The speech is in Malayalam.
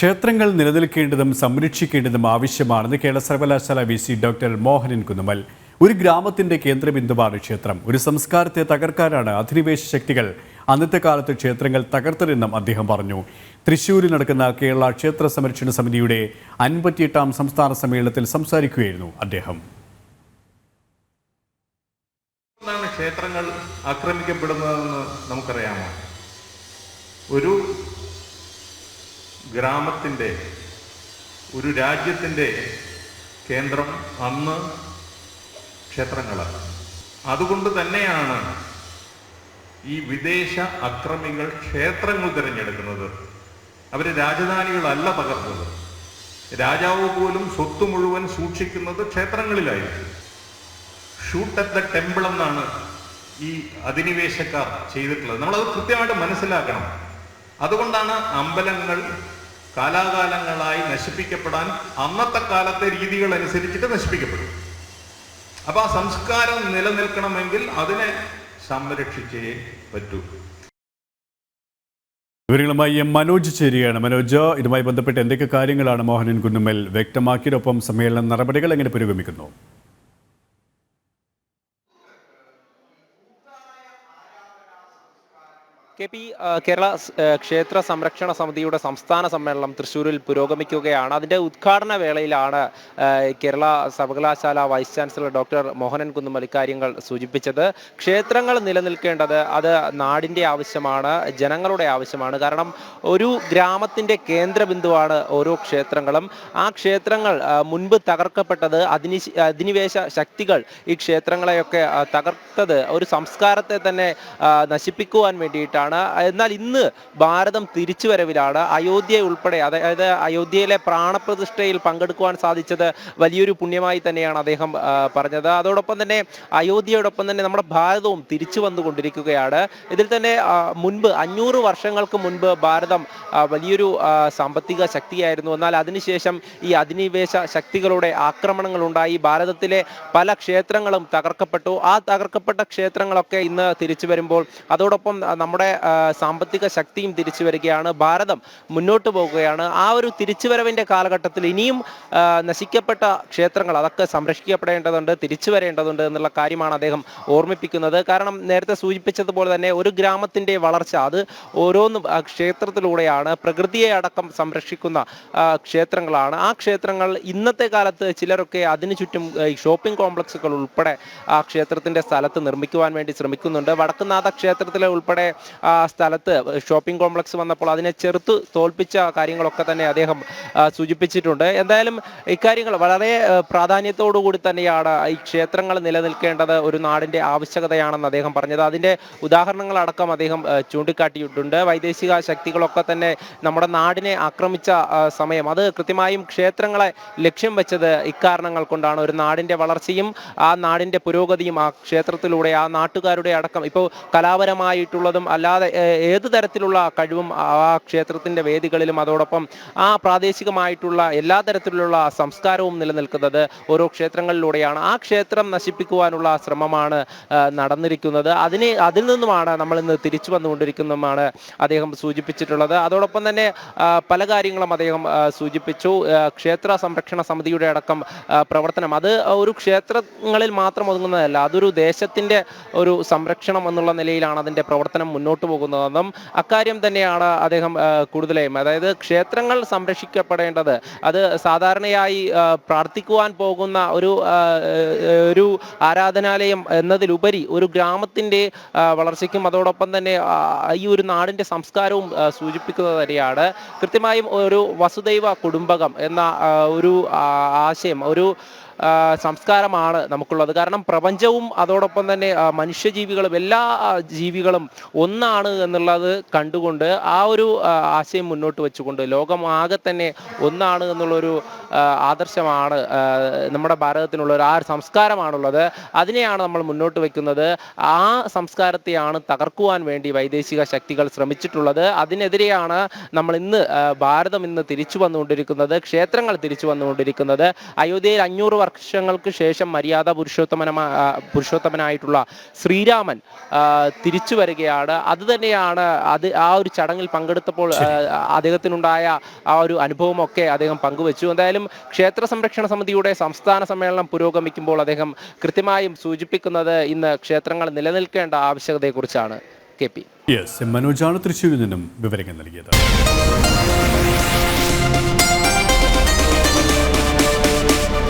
ക്ഷേത്രങ്ങൾ നിലനിൽക്കേണ്ടതും സംരക്ഷിക്കേണ്ടതും ആവശ്യമാണെന്ന് കേരള സർവകലാശാല VC ഡോക്ടർ മോഹനൻ കുന്നുമ്മൽ. ഒരു ഗ്രാമത്തിന്റെ കേന്ദ്രബിന്ദുവാണ് ക്ഷേത്രം. ഒരു സംസ്കാരത്തെ തകർക്കാനാണ് അധിനിവേശ ശക്തികൾ അന്നത്തെ കാലത്ത് ക്ഷേത്രങ്ങൾ തകർത്തതെന്നും അദ്ദേഹം പറഞ്ഞു. തൃശ്ശൂരിൽ നടക്കുന്ന കേരള ക്ഷേത്ര സംരക്ഷണ സമിതിയുടെ 58ാം സംസ്ഥാന സമ്മേളനത്തിൽ സംസാരിക്കുകയായിരുന്നു അദ്ദേഹം. ക്ഷേത്രങ്ങൾ ആക്രമിക്കപ്പെടുന്നതെന്ന് നമുക്കറിയാമോ? ഒരു ഗ്രാമത്തിൻ്റെ, ഒരു രാജ്യത്തിൻ്റെ കേന്ദ്രം അന്ന് ക്ഷേത്രങ്ങളാണ്. അതുകൊണ്ട് തന്നെയാണ് ഈ വിദേശ അക്രമികൾ ക്ഷേത്രങ്ങൾ തിരഞ്ഞെടുക്കുന്നത്. അവർ രാജധാനികളല്ല തകർത്തത്. രാജാവ് പോലും സ്വത്ത് മുഴുവൻ സൂക്ഷിക്കുന്നത് ക്ഷേത്രങ്ങളിലായിരുന്നു. ഷൂട്ട് അറ്റ് ദ ടെമ്പിൾ എന്നാണ് ഈ അധിനിവേശക്കാർ ചെയ്തിട്ടുള്ളത്. നമ്മളത് കൃത്യമായിട്ട് മനസ്സിലാക്കണം. അതുകൊണ്ടാണ് അമ്പലങ്ങൾ കാലാകാലങ്ങളായി നശിപ്പിക്കപ്പെടാൻ അന്നത്തെ കാലത്തെ രീതികൾ അനുസരിച്ചിട്ട് നശിപ്പിക്കപ്പെടും. അപ്പൊ ആ സംസ്കാരം നിലനിൽക്കണമെങ്കിൽ അതിനെ സംരക്ഷിച്ചേ പറ്റൂ. വിവരങ്ങളുമായി മനോജ് ചേരുകയാണ്. മനോജ്, ഇതുമായി ബന്ധപ്പെട്ട് എന്തൊക്കെ കാര്യങ്ങളാണ് മോഹനൻ കുന്നുമ്മൽ വ്യക്തമാക്കിയതൊപ്പം സമ്മേളന നടപടികൾ എങ്ങനെ പുരോഗമിക്കുന്നു? കേരള ക്ഷേത്ര സംരക്ഷണ സമിതിയുടെ സംസ്ഥാന സമ്മേളനം തൃശ്ശൂരിൽ പുരോഗമിക്കുകയാണ്. അതിൻ്റെ ഉദ്ഘാടന വേളയിലാണ് കേരള സർവകലാശാല vice chancellor doctor Mohanan Kunnummal ഇക്കാര്യങ്ങൾ സൂചിപ്പിച്ചത്. ക്ഷേത്രങ്ങൾ നിലനിൽക്കേണ്ടത് അത് നാടിൻ്റെ ആവശ്യമാണ്, ജനങ്ങളുടെ ആവശ്യമാണ്. കാരണം ഒരു ഗ്രാമത്തിൻ്റെ കേന്ദ്രബിന്ദുവാണ് ഓരോ ക്ഷേത്രങ്ങളും. ആ ക്ഷേത്രങ്ങൾ മുൻപ് തകർക്കപ്പെട്ടത് അധിനിവേശ ശക്തികൾ ഈ ക്ഷേത്രങ്ങളെയൊക്കെ തകർത്തത് ഒരു സംസ്കാരത്തെ തന്നെ നശിപ്പിക്കുവാൻ വേണ്ടിയിട്ടാണ്. എന്നാൽ ഇന്ന് ഭാരതം തിരിച്ചുവരവിലാണ്. അയോധ്യ ഉൾപ്പെടെ, അതായത് അയോധ്യയിലെ പ്രാണപ്രതിഷ്ഠയിൽ പങ്കെടുക്കുവാൻ സാധിച്ചത് വലിയൊരു പുണ്യമായി തന്നെയാണ് അദ്ദേഹം പറഞ്ഞത്. അതോടൊപ്പം തന്നെ അയോധ്യയോടൊപ്പം തന്നെ നമ്മുടെ ഭാരതവും തിരിച്ചു വന്നുകൊണ്ടിരിക്കുകയാണ്. ഇതിൽ തന്നെ മുൻപ് 500 വർഷങ്ങൾക്ക് മുൻപ് ഭാരതം വലിയൊരു സാമ്പത്തിക ശക്തിയായിരുന്നു. എന്നാൽ അതിനുശേഷം ഈ അധിനിവേശ ശക്തികളുടെ ആക്രമണങ്ങൾ ഉണ്ടായി. ഭാരതത്തിലെ പല ക്ഷേത്രങ്ങളും തകർക്കപ്പെട്ടു. ആ തകർക്കപ്പെട്ട ക്ഷേത്രങ്ങളൊക്കെ ഇന്ന് തിരിച്ചു വരുമ്പോൾ അതോടൊപ്പം നമ്മുടെ സാമ്പത്തിക ശക്തിയും തിരിച്ചു വരികയാണ്. ഭാരതം മുന്നോട്ട് പോകുകയാണ്. ആ ഒരു തിരിച്ചുവരവിൻ്റെ കാലഘട്ടത്തിൽ ഇനിയും നശിക്കപ്പെട്ട ക്ഷേത്രങ്ങൾ അതൊക്കെ സംരക്ഷിക്കപ്പെടേണ്ടതുണ്ട്, തിരിച്ചു വരേണ്ടതുണ്ട് എന്നുള്ള കാര്യമാണ് അദ്ദേഹം ഓർമ്മിപ്പിക്കുന്നത്. കാരണം നേരത്തെ സൂചിപ്പിച്ചതുപോലെ തന്നെ ഒരു ഗ്രാമത്തിൻ്റെ വളർച്ച അത് ഓരോന്നും ക്ഷേത്രത്തിലൂടെയാണ്. പ്രകൃതിയെ അടക്കം സംരക്ഷിക്കുന്ന ക്ഷേത്രങ്ങളാണ്. ആ ക്ഷേത്രങ്ങൾ ഇന്നത്തെ കാലത്ത് ചിലരൊക്കെ അതിനു ചുറ്റും ഷോപ്പിംഗ് കോംപ്ലക്സുകൾ ഉൾപ്പെടെ ആ ക്ഷേത്രത്തിൻ്റെ സ്ഥലത്ത് നിർമ്മിക്കുവാൻ വേണ്ടി ശ്രമിക്കുന്നുണ്ട്. വടക്കുംനാഥ ക്ഷേത്രത്തിലെ ഉൾപ്പെടെ സ്ഥലത്ത് ഷോപ്പിംഗ് കോംപ്ലക്സ് വന്നപ്പോൾ അതിനെ ചെറുത്ത് തോൽപ്പിച്ച കാര്യങ്ങളൊക്കെ തന്നെ അദ്ദേഹം സൂചിപ്പിച്ചിട്ടുണ്ട്. എന്തായാലും ഇക്കാര്യങ്ങൾ വളരെ പ്രാധാന്യത്തോടു കൂടി തന്നെയാണ് ഈ ക്ഷേത്രങ്ങൾ നിലനിൽക്കേണ്ടത് ഒരു നാടിൻ്റെ ആവശ്യകതയാണെന്ന് അദ്ദേഹം പറഞ്ഞത്. അതിൻ്റെ ഉദാഹരണങ്ങളടക്കം അദ്ദേഹം ചൂണ്ടിക്കാട്ടിയിട്ടുണ്ട്. വൈദേശിക ശക്തികളൊക്കെ തന്നെ നമ്മുടെ നാടിനെ ആക്രമിച്ച സമയം അത് കൃത്യമായും ക്ഷേത്രങ്ങളെ ലക്ഷ്യം വെച്ചത് ഇക്കാരണങ്ങൾ കൊണ്ടാണ്. ഒരു നാടിൻ്റെ വളർച്ചയും ആ നാടിൻ്റെ പുരോഗതിയും ആ ക്ഷേത്രത്തിലൂടെ, ആ നാട്ടുകാരുടെ അടക്കം ഇപ്പോൾ കലാപരമായിട്ടുള്ളതും അല്ലാതെ ഏത് തരത്തിലുള്ള കഴിവും ആ ക്ഷേത്രത്തിൻ്റെ വേദികളിലും അതോടൊപ്പം ആ പ്രാദേശികമായിട്ടുള്ള എല്ലാ തരത്തിലുള്ള സംസ്കാരവും നിലനിൽക്കുന്നത് ഓരോ ക്ഷേത്രങ്ങളിലൂടെയാണ്. ആ ക്ഷേത്രം നശിപ്പിക്കുവാനുള്ള ശ്രമമാണ് നടന്നിരിക്കുന്നത്. അതിൽ നിന്നുമാണ് നമ്മൾ ഇന്ന് തിരിച്ചു വന്നുകൊണ്ടിരിക്കുന്നതുമാണ് അദ്ദേഹം സൂചിപ്പിച്ചിട്ടുള്ളത്. അതോടൊപ്പം തന്നെ പല കാര്യങ്ങളും അദ്ദേഹം സൂചിപ്പിച്ചു. ക്ഷേത്ര സംരക്ഷണ സമിതിയുടെ അടക്കം പ്രവർത്തനം അത് ഒരു ക്ഷേത്രങ്ങളിൽ മാത്രം ഒതുങ്ങുന്നതല്ല, അതൊരു ദേശത്തിൻ്റെ ഒരു സംരക്ഷണം എന്നുള്ള നിലയിലാണ് അതിൻ്റെ പ്രവർത്തനം മുന്നോട്ട് പോകുന്നതെന്നും അക്കാര്യം തന്നെയാണ് അദ്ദേഹം കൂടുതലായും, അതായത് ക്ഷേത്രങ്ങൾ സംരക്ഷിക്കപ്പെടേണ്ടത് അത് സാധാരണയായി പ്രാർത്ഥിക്കുവാൻ പോകുന്ന ഒരു ആരാധനാലയം എന്നതിലുപരി ഒരു ഗ്രാമത്തിൻ്റെ വളർച്ചയ്ക്കും അതോടൊപ്പം തന്നെ ഈ ഒരു നാടിൻ്റെ സംസ്കാരവും സൂചിപ്പിക്കുന്നത് തന്നെയാണ്. കൃത്യമായും ഒരു വസുദൈവ കുടുംബകം എന്ന ഒരു ആശയം, ഒരു സംസ്കാരമാണ് നമുക്കുള്ളത്. കാരണം പ്രപഞ്ചവും അതോടൊപ്പം തന്നെ മനുഷ്യജീവികളും എല്ലാ ജീവികളും ഒന്നാണ് എന്നുള്ളത് കണ്ടുകൊണ്ട് ആ ഒരു ആശയം മുന്നോട്ട് വെച്ചുകൊണ്ട് ലോകമാകെ തന്നെ ഒന്നാണ് എന്നുള്ളൊരു ആദർശമാണ് നമ്മുടെ ഭാരതത്തിനുള്ളത്, ആ ഒരു സംസ്കാരമാണുള്ളത്. അതിനെയാണ് നമ്മൾ മുന്നോട്ട് വയ്ക്കുന്നത്. ആ സംസ്കാരത്തെയാണ് തകർക്കുവാൻ വേണ്ടി വൈദേശിക ശക്തികൾ ശ്രമിച്ചിട്ടുള്ളത്. അതിനെതിരെയാണ് നമ്മൾ ഭാരതം ഇന്ന് തിരിച്ചു വന്നുകൊണ്ടിരിക്കുന്നത്, ക്ഷേത്രങ്ങൾ തിരിച്ചു വന്നുകൊണ്ടിരിക്കുന്നത്. അയോധ്യയിൽ 500 വർഷങ്ങൾക്ക് ശേഷം മര്യാദ പുരുഷോത്തമനായിട്ടുള്ള ശ്രീരാമൻ തിരിച്ചു വരികയാണ്. അത് തന്നെയാണ് ആ ഒരു ചടങ്ങിൽ പങ്കെടുത്തപ്പോൾ അദ്ദേഹത്തിനുണ്ടായ ആ ഒരു അനുഭവമൊക്കെ അദ്ദേഹം പങ്കുവച്ചു. എന്തായാലും ക്ഷേത്ര സംരക്ഷണ സമിതിയുടെ സംസ്ഥാന സമ്മേളനം പുരോഗമിക്കുമ്പോൾ അദ്ദേഹം കൃത്യമായും സൂചിപ്പിക്കുന്നത് ഇന്ന് ക്ഷേത്രങ്ങൾ നിലനിൽക്കേണ്ട ആവശ്യകതയെക്കുറിച്ചാണ്. KP മനോജാണ് തൃശ്ശൂരിൽ നിന്നും വിവരങ്ങൾ നൽകിയത്.